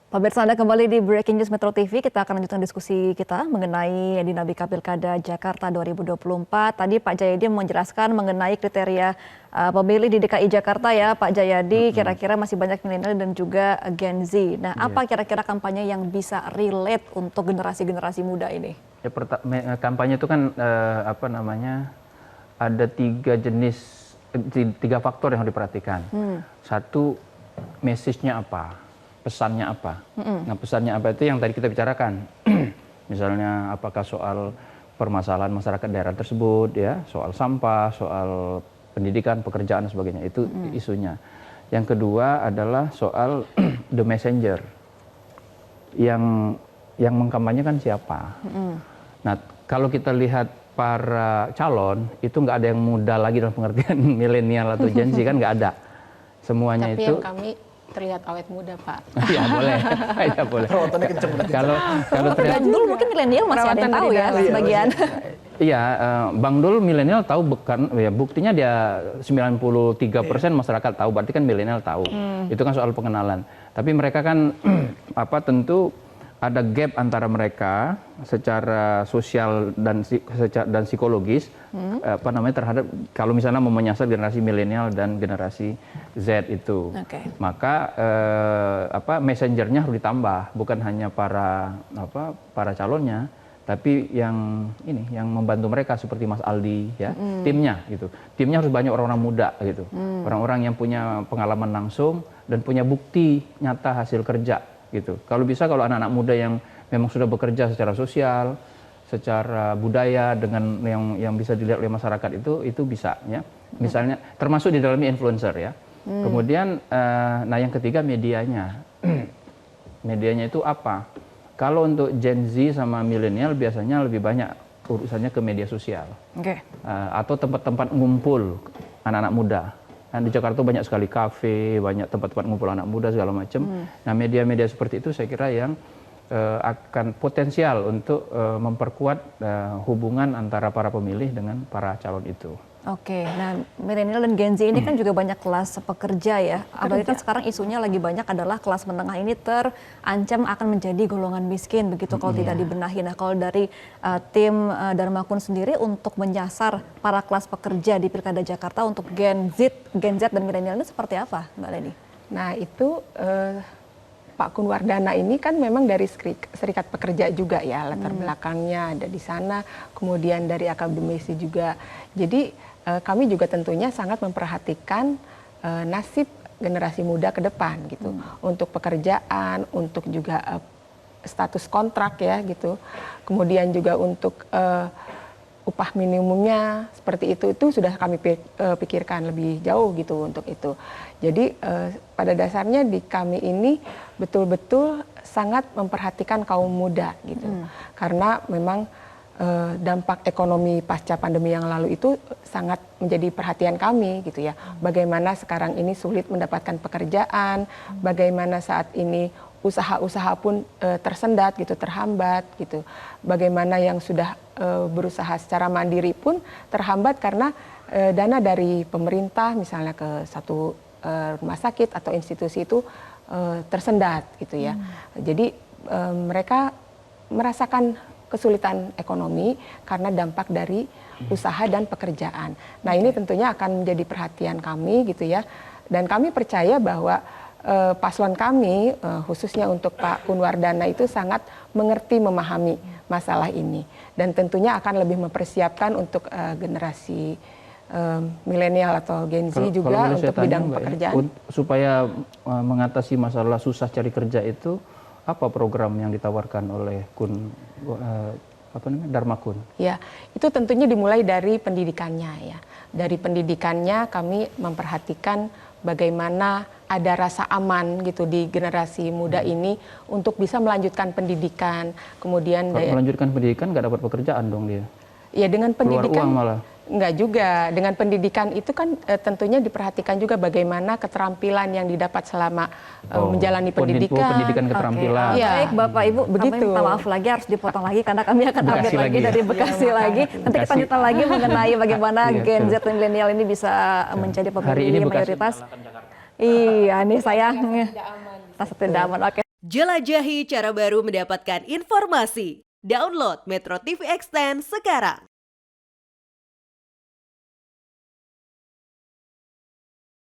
Pemirsa, Anda kembali di Breaking News Metro TV. Kita akan lanjutkan diskusi kita mengenai Dinamika Pilkada Jakarta 2024. Tadi Pak Jayadi menjelaskan mengenai kriteria pemilih di DKI Jakarta ya Pak Jayadi. Kira-kira masih banyak milenial dan juga Gen Z. Nah, apa kira-kira kampanye yang bisa relate untuk generasi-generasi muda ini? Ya, kampanye itu kan ada tiga faktor yang harus diperhatikan. Satu, message-nya apa? Pesannya apa? Nah, pesannya apa itu yang tadi kita bicarakan. Misalnya apakah soal permasalahan masyarakat daerah tersebut, ya, soal sampah, soal pendidikan, pekerjaan dan sebagainya. Itu isunya. Yang kedua adalah soal the messenger. Yang mengkampanyekan siapa? Nah, kalau kita lihat para calon itu nggak ada yang muda lagi dalam pengertian milenial atau Gen Z, kan nggak ada. Semuanya tapi itu. Yang kami terlihat awet muda, Pak. Iya boleh, iya boleh. Kalau terlihat Bang Dul mungkin milenial masih ada yang tahu ya sebagian. Iya, Bang Dul milenial tahu, bukan ya, buktinya dia 93% masyarakat tahu, berarti kan milenial tahu. Itu kan soal pengenalan. Tapi mereka kan tentu ada gap antara mereka secara sosial dan psikologis terhadap kalau misalnya mau menyasar generasi milenial dan generasi Z itu. Maka messengernya harus ditambah, bukan hanya para calonnya, tapi yang membantu mereka seperti Mas Aldi ya, timnya gitu. Timnya harus banyak orang-orang muda gitu. Orang-orang yang punya pengalaman langsung dan punya bukti nyata hasil kerja gitu. Kalau bisa, kalau anak-anak muda yang memang sudah bekerja secara sosial, secara budaya dengan yang bisa dilihat oleh masyarakat itu bisa ya. Misalnya termasuk di dalamnya influencer ya. Kemudian yang ketiga medianya. Medianya itu apa? Kalau untuk Gen Z sama milenial biasanya lebih banyak urusannya ke media sosial. Atau tempat-tempat ngumpul anak-anak muda. Di Jakarta banyak sekali kafe, banyak tempat-tempat ngumpul anak muda segala macam. Nah, media-media seperti itu saya kira yang akan potensial untuk memperkuat hubungan antara para pemilih dengan para calon itu. Nah milenial dan Gen Z ini kan juga banyak kelas pekerja ya. Apalagi kan sekarang isunya lagi banyak adalah kelas menengah ini terancam akan menjadi golongan miskin begitu kalau tidak dibenahi. Nah, kalau dari tim Dharma Kun sendiri untuk menyasar para kelas pekerja di Pilkada Jakarta untuk Gen Z dan milenial ini seperti apa, Mbak Leni? Nah, itu Pak Kun Wardana ini kan memang dari Serikat Pekerja juga ya, latar belakangnya ada di sana, kemudian dari akademisi juga. Jadi kami juga tentunya sangat memperhatikan nasib generasi muda ke depan gitu, untuk pekerjaan, untuk juga status kontrak ya gitu, kemudian juga untuk upah minimumnya seperti itu sudah kami pikirkan lebih jauh gitu untuk itu. Jadi pada dasarnya di kami ini betul-betul sangat memperhatikan kaum muda gitu, karena memang dampak ekonomi pasca pandemi yang lalu itu sangat menjadi perhatian kami gitu ya. Bagaimana sekarang ini sulit mendapatkan pekerjaan, bagaimana saat ini usaha-usaha pun tersendat gitu, terhambat gitu. Bagaimana yang sudah berusaha secara mandiri pun terhambat karena dana dari pemerintah misalnya ke satu rumah sakit atau institusi itu tersendat gitu ya. Jadi mereka merasakan kesulitan ekonomi karena dampak dari usaha dan pekerjaan. Nah, ini tentunya akan menjadi perhatian kami gitu ya. Dan kami percaya bahwa paslon kami khususnya untuk Pak Kun Wardana itu sangat mengerti, memahami masalah ini, dan tentunya akan lebih mempersiapkan untuk generasi milenial atau Gen Z juga untuk bidang pekerjaan. Supaya mengatasi masalah susah cari kerja itu, apa program yang ditawarkan oleh Dharma Kun? Ya, itu tentunya dimulai dari pendidikannya ya. Dari pendidikannya kami memperhatikan bagaimana ada rasa aman gitu di generasi muda ini untuk bisa melanjutkan pendidikan. Kemudian melanjutkan pendidikan nggak dapat pekerjaan dong dia? Ya, dengan pendidikan. Keluar uang malah. Enggak juga, dengan pendidikan itu kan tentunya diperhatikan juga bagaimana keterampilan yang didapat selama menjalani pendidikan. Pendidikan keterampilan. Baik Bapak Ibu, begitu. Maaf lagi harus dipotong lagi karena kami akan update lagi dari Bekasi lagi. Nanti kita lanjutkan lagi mengenai bagaimana Gen Z dan milenial ini bisa menjadi pemilih mayoritas. Iya nih sayang, tidak aman. Tidak aman. Oke. Jelajahi cara baru mendapatkan informasi. Download Metro TV Extend sekarang.